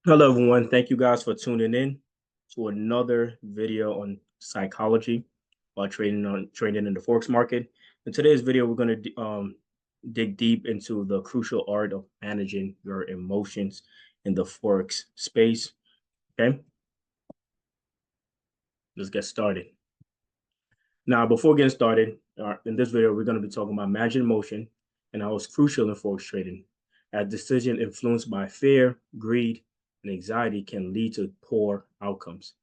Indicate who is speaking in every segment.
Speaker 1: Hello, everyone. Thank you guys for tuning in to another video on psychology while trading in the forex market. In today's video, we're going to dig deep into the crucial art of managing your emotions in the forex space. Okay, let's get started. Now, before getting started, in this video, we're going to be talking about managing emotion and how it's crucial in forex trading. A decision influenced by fear, greed, and anxiety can lead to poor outcomes.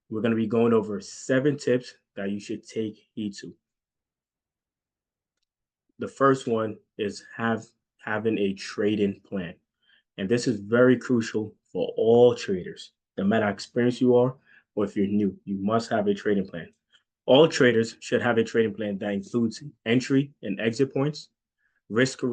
Speaker 1: We're going to be going over 7 tips that you should take heed to. The first one is having a trading plan. And this is very crucial for all traders. No matter how experienced you are or if you're new, you must have a trading plan. All traders should have a trading plan that includes entry and exit points, risk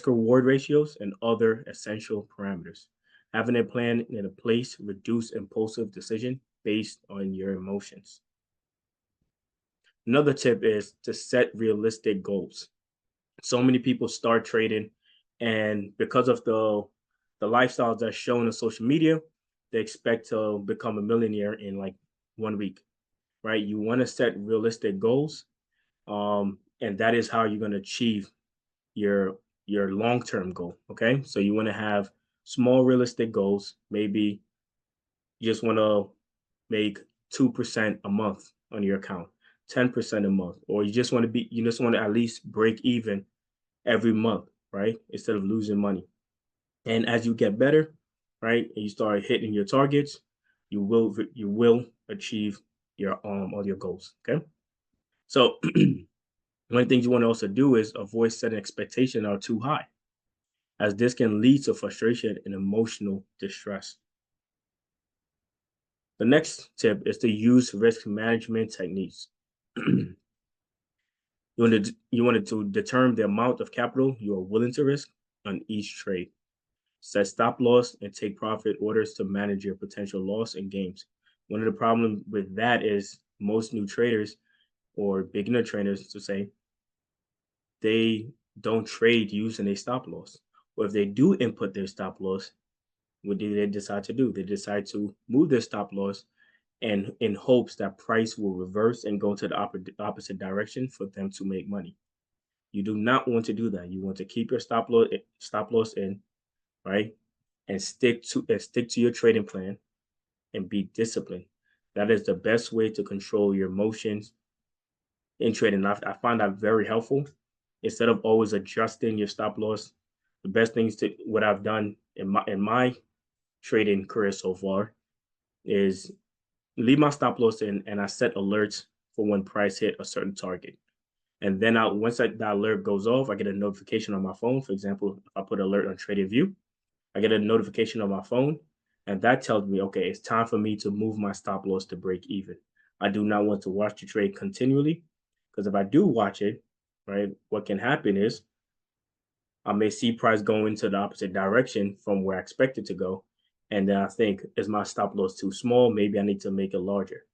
Speaker 1: reward ratios, and other essential parameters. Having a plan in a place reduce impulsive decision based on your emotions. Another tip is to set realistic goals. So many people start trading, and because of the lifestyles that's shown on social media, they expect to become a millionaire in like 1 week, right? You want to set realistic goals, and that is how you're going to achieve your long term goal. Okay, so you want to have small realistic goals. Maybe you just want to make 2% a month on your account, 10% a month, or you just want to at least break even every month, right? Instead of losing money. And as you get better, right, and you start hitting your targets, you will achieve your all your goals. Okay. So one of the things you want to also do is avoid setting expectations that are too high, as this can lead to frustration and emotional distress. The next tip is to use risk management techniques. You wanted to determine the amount of capital you are willing to risk on each trade. Set stop loss and take profit orders to manage your potential loss and gains. One of the problems with that is most new traders or beginner traders to say they don't trade using a stop loss. Or if they do input their stop loss, what do they decide to do? They decide to move their stop loss and in hopes that price will reverse and go to the opposite direction for them to make money. You do not want to do that. You want to keep your stop loss in, right? And stick to your trading plan and be disciplined. That is the best way to control your emotions in trading. I find that very helpful. Instead of always adjusting your stop loss, the best things to what I've done in my trading career so far is leave my stop loss in and I set alerts for when price hit a certain target. And then once that alert goes off, I get a notification on my phone. For example, if I put alert on Trading View, I get a notification on my phone, and that tells me, okay, it's time for me to move my stop loss to break even. I do not want to watch the trade continually because if I do watch it, right, what can happen is I may see price go into the opposite direction from where I expect it to go. And then I think, is my stop loss too small? Maybe I need to make it larger,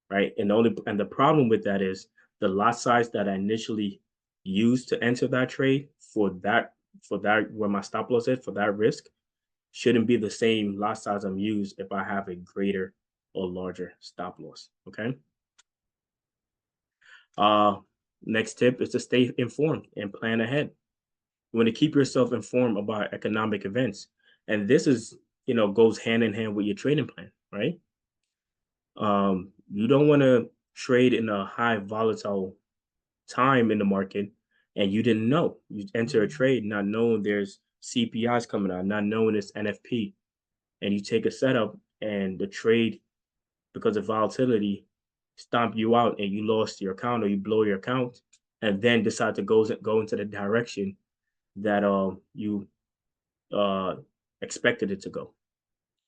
Speaker 1: right? And the problem with that is the lot size that I initially used to enter that trade for that where my stop loss is for that risk shouldn't be the same lot size I'm used if I have a greater or larger stop loss. Okay. Uh, Next tip is to stay informed and plan ahead. You want to keep yourself informed about economic events, and this is goes hand in hand with your trading plan, right? You don't want to trade in a high volatile time in the market, and you didn't know you enter a trade not knowing there's CPIs coming out, not knowing it's NFP, and you take a setup and the trade because of volatility stomp you out and you lost your account or you blow your account and then decide to go into the direction that you uh expected it to go,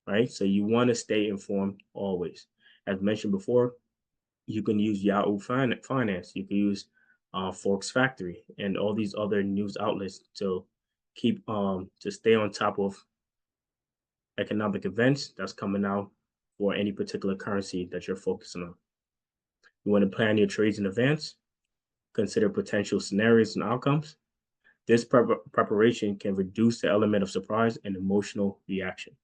Speaker 1: right? So you want to stay informed always. As mentioned before, you can use Yahoo Finance, you can use Forex Factory and all these other news outlets to keep to stay on top of economic events that's coming out for any particular currency that you're focusing on. You want to plan your trades in advance, consider potential scenarios and outcomes. This preparation can reduce the element of surprise and emotional reaction.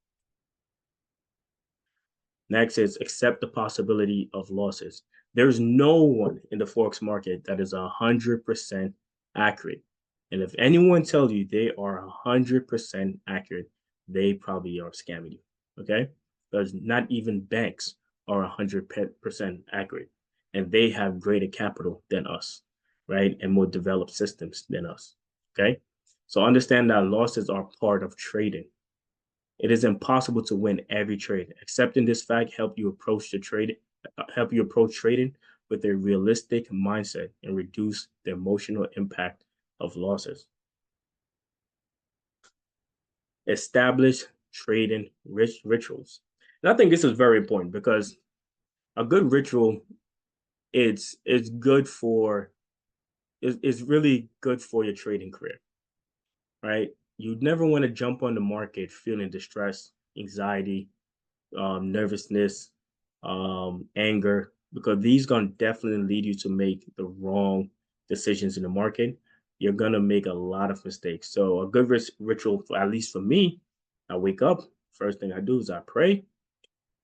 Speaker 1: Next is accept the possibility of losses. There's no one in the Forex market that is 100% accurate. And if anyone tells you they are 100% accurate, they probably are scamming you. Okay? Because not even banks are 100% accurate. And they have greater capital than us, right? And more developed systems than us. Okay? So understand that losses are part of trading. It is impossible to win every trade. Accepting this fact help you approach trading with a realistic mindset and reduce the emotional impact of losses. Establish trading rituals. And I think this is very important because a good ritual it's good for is really good for your trading career, right? You never want to jump on the market feeling distress, anxiety, nervousness, anger, because these gonna definitely lead you to make the wrong decisions in the market. You're gonna make a lot of mistakes. So a good ritual, at least for me, I wake up. First thing I do is I pray.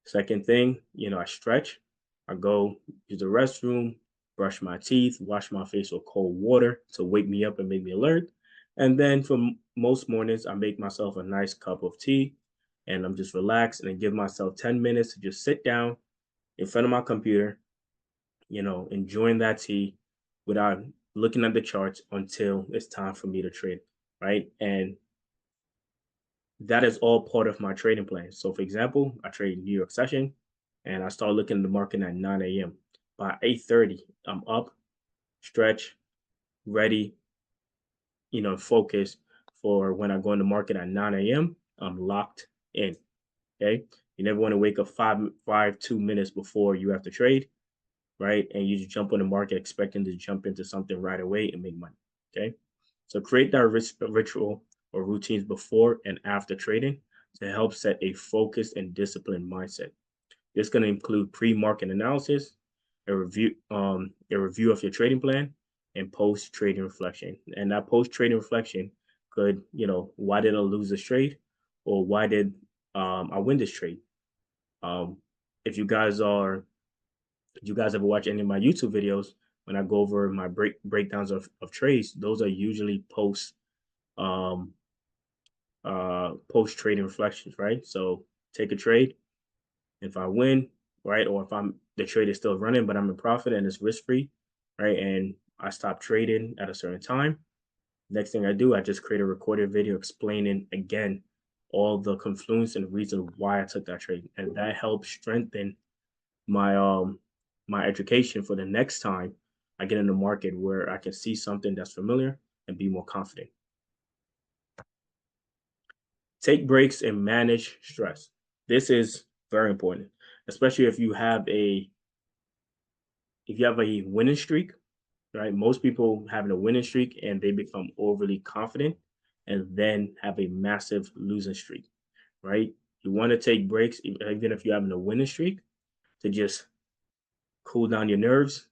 Speaker 1: Second thing, I stretch. I go use the restroom, brush my teeth, wash my face with cold water to wake me up and make me alert. And then for most mornings, I make myself a nice cup of tea and I'm just relaxed and I give myself 10 minutes to just sit down in front of my computer, enjoying that tea without looking at the charts until it's time for me to trade. Right. And that is all part of my trading plan. So, for example, I trade New York session, and I start looking at the market at 9 a.m. By 8:30, I'm up, stretch, ready, focus for when I go in the market at 9 a.m. I'm locked in. Okay, you never want to wake up 2 minutes before you have to trade, right? And you just jump on the market expecting to jump into something right away and make money. Okay, so create that ritual or routines before and after trading to help set a focused and disciplined mindset. This going to include pre-market analysis, a review of your trading plan, and post-trading reflection. And that post-trading reflection could, why did I lose this trade, or why did I win this trade? Um, if you guys ever watch any of my YouTube videos, when I go over my breakdowns of trades, those are usually um post trading reflections, right? So take a trade. If I win, right, or if the trade is still running, but I'm in profit and it's risk free, right, and I stop trading at a certain time. Next thing I do, I just create a recorded video explaining again all the confluence and reason why I took that trade, and that helps strengthen my my education for the next time I get in the market where I can see something that's familiar and be more confident. Take breaks and manage stress. This is very important, especially if you have a winning streak, right? Most people having a winning streak and they become overly confident and then have a massive losing streak, right? You want to take breaks, even if you're having a winning streak, to just cool down your nerves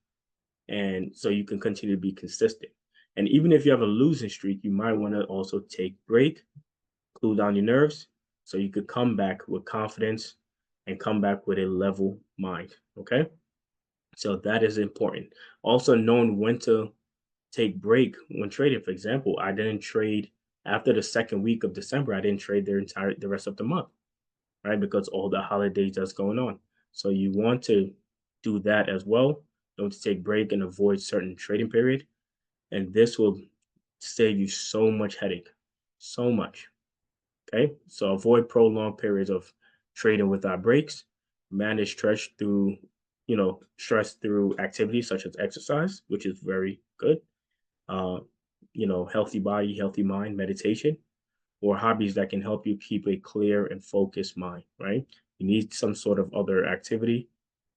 Speaker 1: and so you can continue to be consistent. And even if you have a losing streak, you might want to also take break, cool down your nerves, so you could come back with confidence and come back with a level mind. Okay, so that is important. Also, knowing when to take break when trading. For example, I didn't trade after the second week of December. I didn't trade the rest of the month, right? Because all the holidays that's going on. So you want to do that as well. Don't take break and avoid certain trading period, and this will save you so much headache, so much. Okay, so avoid prolonged periods of trading without breaks. Manage stress through activities such as exercise, which is very good. Uh, healthy body, healthy mind, meditation, or hobbies that can help you keep a clear and focused mind, right? You need some sort of other activity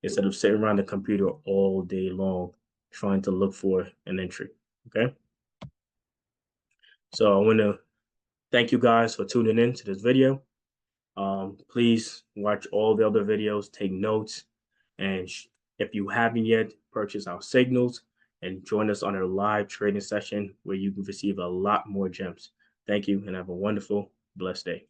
Speaker 1: instead of sitting around the computer all day long trying to look for an entry. Okay. So I want to thank you guys for tuning in to this video. Please watch all the other videos, take notes, and if you haven't yet, purchase our signals and join us on our live trading session where you can receive a lot more gems. Thank you and have a wonderful, blessed day.